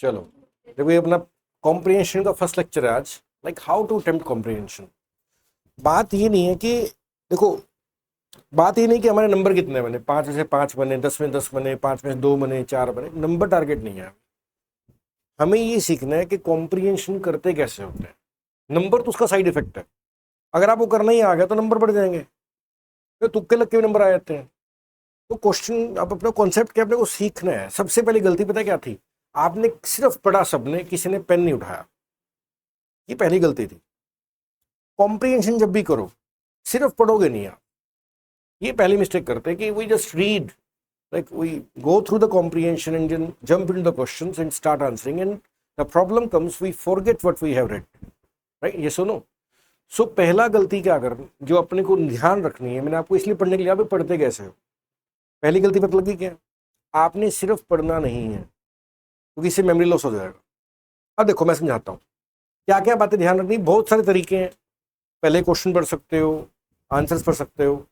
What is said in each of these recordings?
चलो देखो, ये अपना कॉम्प्रिहेंशन का फर्स्ट लेक्चर है आज, like how to attempt comprehension. बात ये नहीं है कि देखो, बात ये नहीं कि हमारे नंबर कितने बने, 5 में से 5 बने, 10 में 10 बने, 5 में से 2 बने, 4 बने, नंबर टारगेट नहीं है। हमें ये सीखना है कि कॉम्प्रिहेंशन करते कैसे होते हैं। नंबर तो उसका साइड इफेक्ट है, अगर आपको करना ही आ गया तो नंबर बढ़ जाएंगे, तो तुक्के लग के भी नंबर आ जाते हैं। तो क्वेश्चन, आप अपना कॉन्सेप्ट क्या अपने को सीखना है। सबसे पहली गलती पता है क्या थी? आपने सिर्फ पढ़ा, सबने, किसी ने पेन नहीं उठाया। ये पहली गलती थी। कॉम्प्रिहेंशन जब भी करो सिर्फ पढ़ोगे नहीं आप, ये पहली मिस्टेक करते हैं कि we just read, like we go through the comprehension and then jump into the questions and start answering, and the problem comes we forget what we have read, right? yes or no? So पहला गलती क्या करनी जो अपने को ध्यान रखनी है, मैंने आपको इसलिए पढ़ने के लिए, आप पढ़ते कैसे हो, पहली गलती पता लगी क्या? आपने सिर्फ पढ़ना नहीं है, क्योंकि इससे मेमोरी लॉस हो जाएगा। अब देखो मैं समझाता हूँ क्या क्या बातें ध्यान रखनी। बहुत सारे तरीके हैं, पहले क्वेश्चन पढ़ सकते हो, आंसर्स पढ़ सकते हो।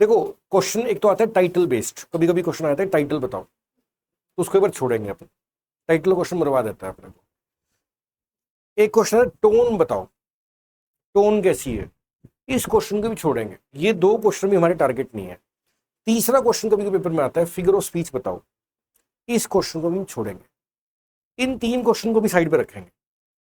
देखो क्वेश्चन एक तो आता है टाइटल बेस्ड, कभी कभी क्वेश्चन आता है टाइटल बताओ, तो उसको एक बार छोड़ेंगे अपन, टाइटल क्वेश्चन मरवा देता है अपने को। एक क्वेश्चन है टोन बताओ, टोन कैसी है, इस क्वेश्चन को भी छोड़ेंगे। ये 2 क्वेश्चन भी हमारे टारगेट नहीं है। तीसरा क्वेश्चन कभी कभी पेपर में आता है फिगर ऑफ स्पीच बताओ, इस क्वेश्चन को भी छोड़ेंगे। इन 3 क्वेश्चन को भी साइड पे रखेंगे,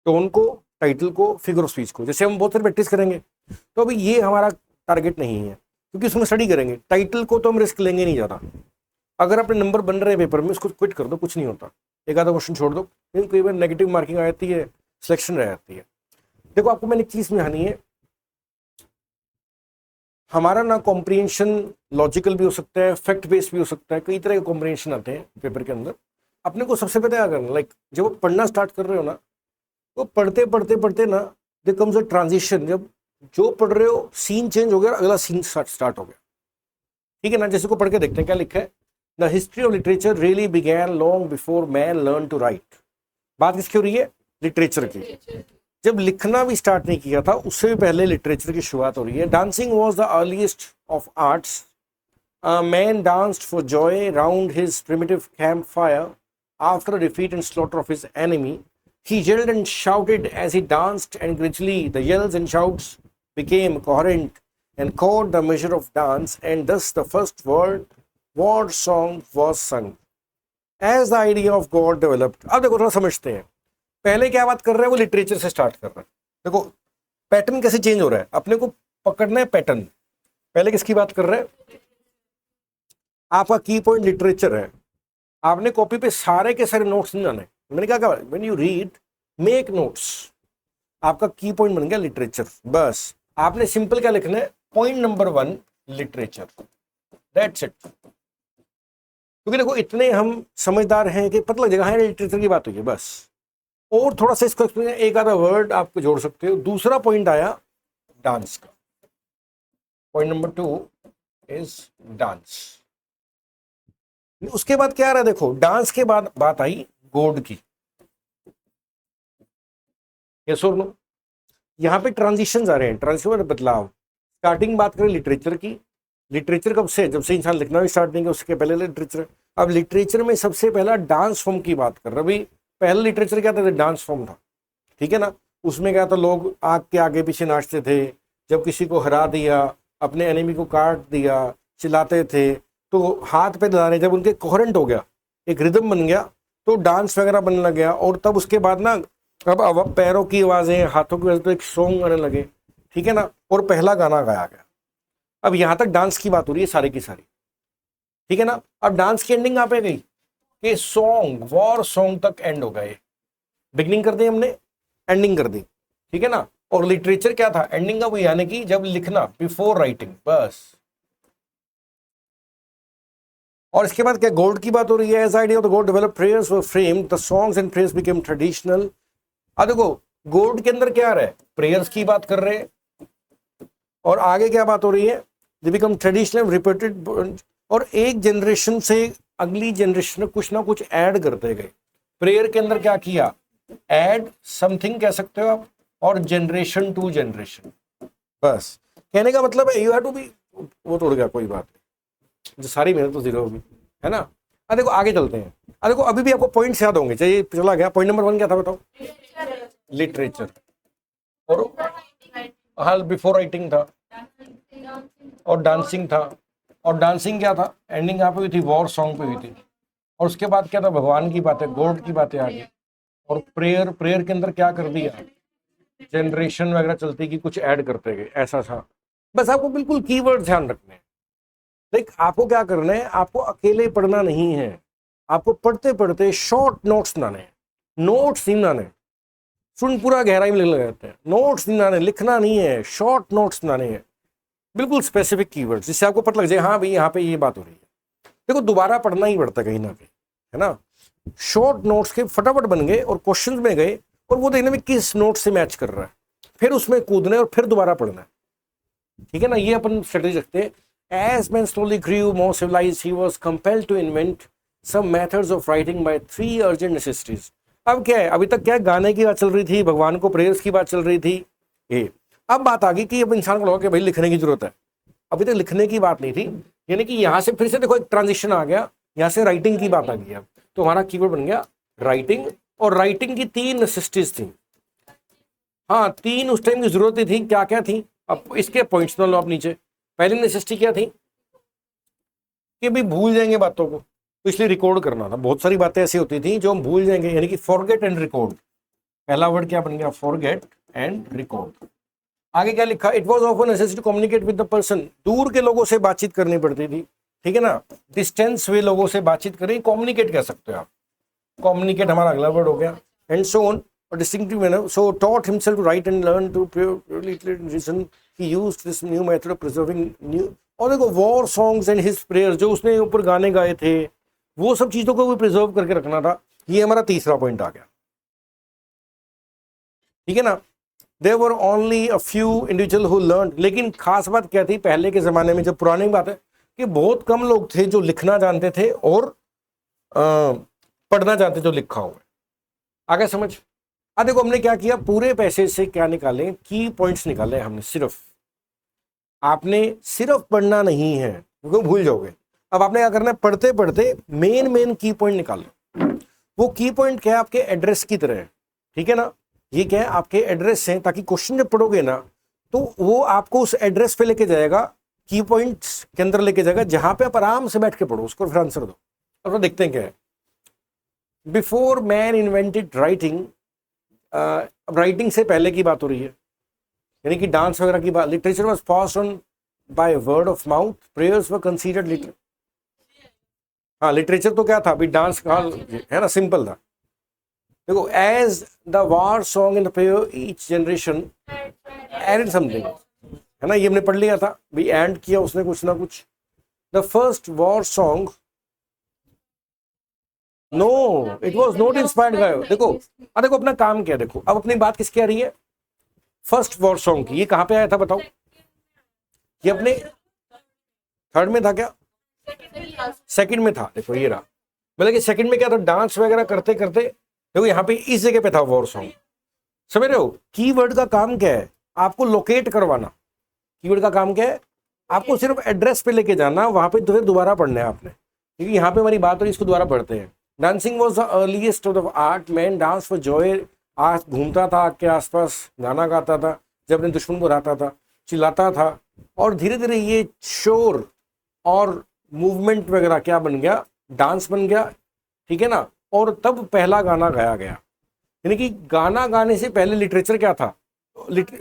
टोन को, टाइटल को, फिगर ऑफ स्पीच को। जैसे हम बहुत सारी प्रैक्टिस करेंगे, तो अभी ये हमारा टारगेट नहीं है, क्योंकि उसमें स्टडी करेंगे। टाइटल को तो हम रिस्क लेंगे नहीं ज़्यादा। अगर अपने नंबर बन रहे हैं पेपर में, उसको क्विट कर दो, कुछ नहीं होता। एक आधा क्वेश्चन छोड़ दो, लेकिन कई बार नेगेटिव मार्किंग आ जाती है, सिलेक्शन रह जाती है। देखो आपको मैंने एक चीज़ समझानी है, हमारा ना कॉम्प्रिहेंशन लॉजिकल भी हो सकता है, फैक्ट बेस्ड भी हो सकता है, कई तरह के कॉम्प्रिहेंशन आते हैं पेपर के अंदर। अपने को सबसे पहले क्या करना, लाइक जब आप पढ़ना स्टार्ट कर रहे हो ना, तो पढ़ते पढ़ते पढ़ते ना देयर कम्स अ ट्रांजिशन, जब जो पढ़ रहे हो सीन चेंज हो गया, अगला सीन स्टार्ट हो गया, ठीक है ना। जैसे को पढ़ के देखते हैं क्या लिखा है, the history of literature really began long before man learn to write. बात किसकी हो रही है? लिटरेचर की। जब लिखना भी स्टार्ट नहीं किया था, उससे भी पहले लिटरेचर की शुरुआत हो रही है। Dancing was the earliest of arts, man danced for Joy round his primitive camp fire after defeat and slaughter of his enemy. He yelled and shouted as he danced, and gradually the yells and shouts became coherent and caught the measure of dance, and thus the first war song was sung. As the idea of God developed. अब देखो थोड़ा समझते हैं, पहले क्या बात कर रहे हैं, वो लिटरेचर से स्टार्ट कर रहे हैं। देखो पैटर्न कैसे चेंज हो रहा है, अपने को पकड़ना है पैटर्न। पहले किसकी बात कर रहे हैं? आपका की पॉइंट लिटरेचर है, आपने कॉपी पे सारे के सारे नोट्स नहीं लाने। मैंने क्या कहा, when you read make notes, आपका की पॉइंट बन गया लिटरेचर। बस आपने सिंपल क्या लिखना है, point number 1 literature, that's it. क्योंकि देखो इतने हम समझदार हैं कि पता लग जाएगा हाँ लिटरेचर की बात हुई है बस। और थोड़ा सा इसको एक्सप्लेन, एक आधा वर्ड आपको जोड़ सकते हो। दूसरा पॉइंट आया डांस का, पॉइंट नंबर 2 इज डांस। उसके बाद क्या आ रहा है, देखो डांस के बाद बात आई गॉड की। यस और नो? यहाँ पे ट्रांजिशंस आ रहे हैं, ट्रांजिशन बदलाव। स्टार्टिंग बात करें लिटरेचर की, लिटरेचर कब से? जब से इंसान लिखना भी स्टार्ट नहीं किया, उसके पहले लिटरेचर। अब लिटरेचर में सबसे पहला डांस फॉर्म की बात कर रहे हैं। भाई पहला लिटरेचर क्या था? डांस फॉर्म था, ठीक है ना। उसमें क्या था, लोग आग के आगे पीछे नाचते थे, जब किसी को हरा दिया, अपने एनिमी को काट दिया, चिल्लाते थे, तो हाथ पे दलाने, जब उनके कोहेरेंट हो गया, एक रिदम बन गया, तो डांस वगैरह बनने लग गया। और तब उसके बाद ना अब पैरों की आवाज़ें, हाथों की आवाज़ें, तो एक सॉन्ग आने लगे, ठीक है ना, और पहला गाना गाया गया। अब यहाँ तक डांस की बात हो रही है सारी की सारी, ठीक है ना। अब डांस की एंडिंग यहाँ पे गई कि सॉन्ग, वॉर सॉन्ग तक एंड हो गए। बिगनिंग कर दी हमने, एंडिंग कर दी, ठीक है ना। और लिटरेचर क्या था? एंडिंग का वो, यानी कि जब लिखना, बिफोर राइटिंग, बस। और इसके बाद क्या गॉड की बात हो रही है। As idea of the god develop prayers were framed, the songs and prayers became traditional. अब देखो गॉड के अंदर क्या आ रहा है, प्रेयर्स की बात कर रहे हैं, और आगे क्या बात हो रही है, दे बिकम ट्रेडिशनल रिपीटेड। और एक जनरेशन से अगली जनरेशन में कुछ ना कुछ ऐड करते गए। प्रेयर के अंदर क्या किया, ऐड समथिंग कह सकते हो आप, और जनरेशन टू जनरेशन। बस कहने का मतलब है यू हैव टू बी, वो तोड़ गया, कोई बात नहीं, जो सारी मेहनत तो जीरो होगी, है ना। अब देखो आगे चलते हैं। अब देखो अभी भी आपको पॉइंट्स याद होंगे, चाहिए चला गया। पॉइंट नंबर 1 क्या था बताओ? लिटरेचर। और हाँ, बिफोर राइटिंग था, और डांसिंग था। और डांसिंग क्या था? एंडिंग यहाँ पे हुई थी, वॉर सॉन्ग पे हुई थी। और उसके बाद क्या था? भगवान की बातें, गॉड की बातें आ गई। और प्रेयर, प्रेयर के अंदर क्या कर दिया? जनरेशन वगैरह चलती कि कुछ ऐड करते गए, ऐसा था। बस आपको बिल्कुल कीवर्ड ध्यान रखने हैं। देख आपको क्या करना है, आपको अकेले पढ़ना नहीं है, आपको पढ़ते पढ़ते शॉर्ट नोट्स बनाने हैं। नोट्स नहीं बनाने, सुन पूरा गहराई में लग जाते हैं। नोट्स नहीं बनाने, लिखना नहीं है, शॉर्ट नोट्स बनाने हैं, बिल्कुल स्पेसिफिक कीवर्ड्स, जिससे आपको पता लग जाए हाँ भाई यहाँ पे ये बात हो रही है। देखो दोबारा पढ़ना ही पड़ता कहीं ना कहीं, है ना। शॉर्ट नोट्स के फटाफट बन गए और क्वेश्चंस में गए, और वो देखने में किस नोट से मैच कर रहा है, फिर उसमें कूदना है और फिर दोबारा पढ़ना है। ठीक है ना, ये अपन स्ट्रेटेजी रखते हैं। As man slowly grew more civilized, he was compelled to invent some methods of writing by 3 urgent necessities. अब क्या है, अभी तक क्या है, गाने की बात चल रही थी, भगवान को प्रेयर्स की बात चल रही थी, ये अब बात आ गई कि अब इंसान को लगा कि भाई लिखने की जरूरत है। अभी तक लिखने की बात नहीं थी, यानी कि यहां से फिर से देखो एक ट्रांजिशन आ गया, यहां से राइटिंग की बात आ गई। अब तो हमारा कीवर्ड बन गया राइटिंग। और राइटिंग की 3 नेसेसिटीज थी। हाँ, 3 उस टाइम की जरूरतें थी। क्या क्या थी? अब इसके पॉइंट्स लो आप नीचे। पहली नेसेसिटी क्या थी? कि भी भूल जाएंगे बातों को, तो इसलिए रिकॉर्ड करना था। बहुत सारी बातें ऐसी होती थी जो हम भूल जाएंगे, यानी कि फॉरगेट एंड रिकॉर्ड। पहला वर्ड क्या बन गया? Forget and record. आगे क्या लिखा? It was often necessary to communicate with the person. दूर के लोगों से बातचीत करनी पड़ती थी, ठीक है ना। डिस्टेंस वे लोगों से बातचीत करें, कम्युनिकेट कह सकते हो आप। कम्युनिकेट हमारा अगला वर्ड हो गया। And so on, distinctive manner, so taught himself to write and learn to purely reason. He used this new method of preserving new। और देखो war songs and his prayers, जो उसने ऊपर गाने गाए थे, वो सब चीजों को भी प्रिजर्व करके रखना था। ये हमारा तीसरा पॉइंट आ गया, ठीक है ना। There were only a few individual who learn. लेकिन खास बात क्या थी पहले के जमाने में, जब पुरानी बात है, कि बहुत कम लोग थे जो लिखना जानते थे और पढ़ना जानते जो लिखा हुआ है। आगे समझ। अब देखो हमने क्या किया, पूरे पैसे से क्या निकाले? की पॉइंट्स निकाले हमने। सिर्फ आपने सिर्फ पढ़ना नहीं है, क्योंकि भूल जाओगे। अब आपने क्या करना है, पढ़ते पढ़ते मेन मेन की पॉइंट निकालो। वो की पॉइंट क्या है? आपके एड्रेस की तरह है, ठीक है ना। ये क्या है? आपके एड्रेस हैं, ताकि क्वेश्चन जब पढ़ोगे ना, तो वो आपको उस एड्रेस पे लेके जाएगा, की पॉइंट्स के अंदर लेके जाएगा, जहां पे आप आराम से बैठ के पढ़ो उसको, फिर आंसर दो। अब तो देखते हैं क्या है। बिफोर मैन इन्वेंटेड राइटिंग, अब राइटिंग से पहले की बात हो रही है, यानी कि डांस वगैरह की बात। Literature was passed on by word of mouth, prayers were considered literature. हाँ, लिटरेचर तो क्या था अभी? डांस का है ना, सिंपल था। देखो, as the war song in the prayer each generation added something, है ना। ये हमने पढ़ लिया था भी, एंड किया उसने कुछ ना कुछ। The first war song, no it was not inspired by. देखो अब देखो अपना काम क्या है, देखो अब अपनी बात किसकी आ रही है? फर्स्ट वॉर सॉन्ग की। ये कहां पे आया था बताओ? ये अपने थर्ड में था क्या? सेकंड में था। देखो ये रहा, मतलब कि सेकंड में क्या था? डांस वगैरह करते करते, देखो यहाँ पे इस जगह पे था वॉर सॉन्ग। समझ रहे हो? कीवर्ड का काम क्या है? आपको लोकेट करवाना। कीवर्ड का काम क्या है? आपको सिर्फ एड्रेस पे लेके जाना, वहां पे तो फिर दोबारा पढ़ना है आपने, क्योंकि यहाँ पे हमारी बात हो रही, इसको दोबारा पढ़ते हैं। Dancing was the earliest of the art. Man dance for Joy. आज घूमता था आग के आसपास, गाना गाता था, जब अपने दुश्मन को हराता था, चिल्लाता था। और धीरे धीरे ये शोर और मूवमेंट वगैरह क्या बन गया? डांस बन गया, ठीक है ना। और तब पहला गाना गाया गया, यानी कि गाना गाने से पहले लिटरेचर क्या था?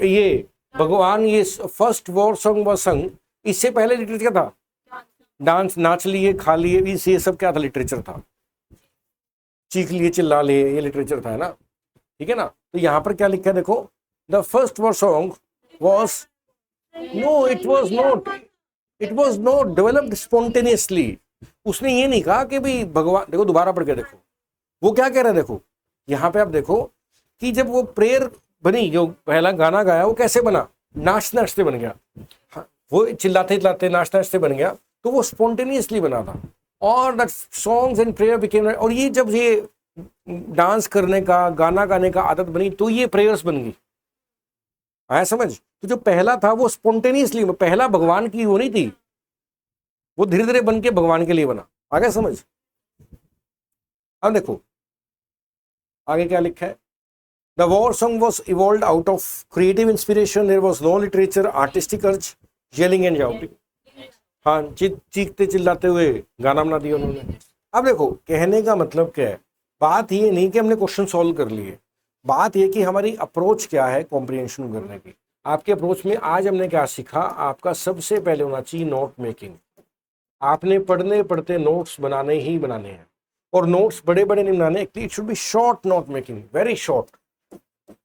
ये भगवान, ये फर्स्ट वॉर सॉन्ग वाज संग। इससे पहले लिटरेचर क्या था? डांस, नाच लिए, खा लिए, ये सब क्या था? लिटरेचर था। चीख लिए, चिल्ला लिए, ये लिटरेचर था, है ना, ठीक है ना। तो यहां पर क्या लिखा है देखो, the first war song was, no it was not, it was not developed spontaneously. उसने ये नहीं कहा कि भाई भगवान, देखो दोबारा पढ़ के देखो वो क्या कह रहा है। देखो यहाँ पे आप देखो कि जब वो प्रेयर बनी, जो पहला गाना गाया, वो कैसे बना? नाचते नाचते बन गया। हाँ, वो चिल्लाते चिल्लाते नाचते नाचते बन गया, तो वो स्पॉन्टेनियसली बना था। और the songs and prayer became, और ये जब ये डांस करने का, गाना गाने का आदत बनी, तो ये प्रेयर्स बन गई। आया समझ? तो जो पहला था वो स्पॉन्टेनियसली, पहला भगवान की वो नहीं थी, वो धीरे धीरे बन के भगवान के लिए बना। आ गया समझ? अब देखो आगे क्या लिखा है, the war song was evolve out of creative inspiration, there was no literature, artistic urge, yelling and shouting. हाँ, चीखते चिल्लाते हुए गाना बना दिया उन्होंने। अब देखो कहने का मतलब क्या है, बात ये नहीं कि हमने क्वेश्चन सॉल्व कर लिए, बात ये कि हमारी अप्रोच क्या है कॉम्प्रिहेंशन करने की। आपके अप्रोच में आज हमने क्या सीखा, आपका सबसे पहले होना चाहिए नोट मेकिंग। आपने पढ़ने पढ़ते नोट्स बनाने ही बनाने हैं, और नोट्स बड़े बड़े नहीं बनाने, it should be short note making, very short.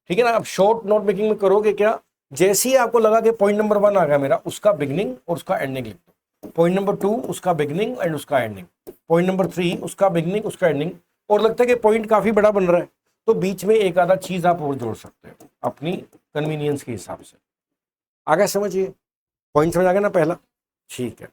ठीक है ना। अब शॉर्ट नोट मेकिंग में करोगे क्या, जैसे ही आपको लगा कि पॉइंट नंबर 1 आ गया मेरा, उसका बिगनिंग और उसका एंडिंग लिख दो। पॉइंट नंबर 2 उसका बिगनिंग एंड उसका एंडिंग। पॉइंट नंबर 3 उसका बिगनिंग उसका एंडिंग। और लगता है कि पॉइंट काफी बड़ा बन रहा है तो बीच में एक आधा चीज आप और जोड़ सकते हो अपनी कन्वीनियंस के हिसाब से। आगे समझिए, पॉइंट समझ आ गया ना पहला, ठीक है।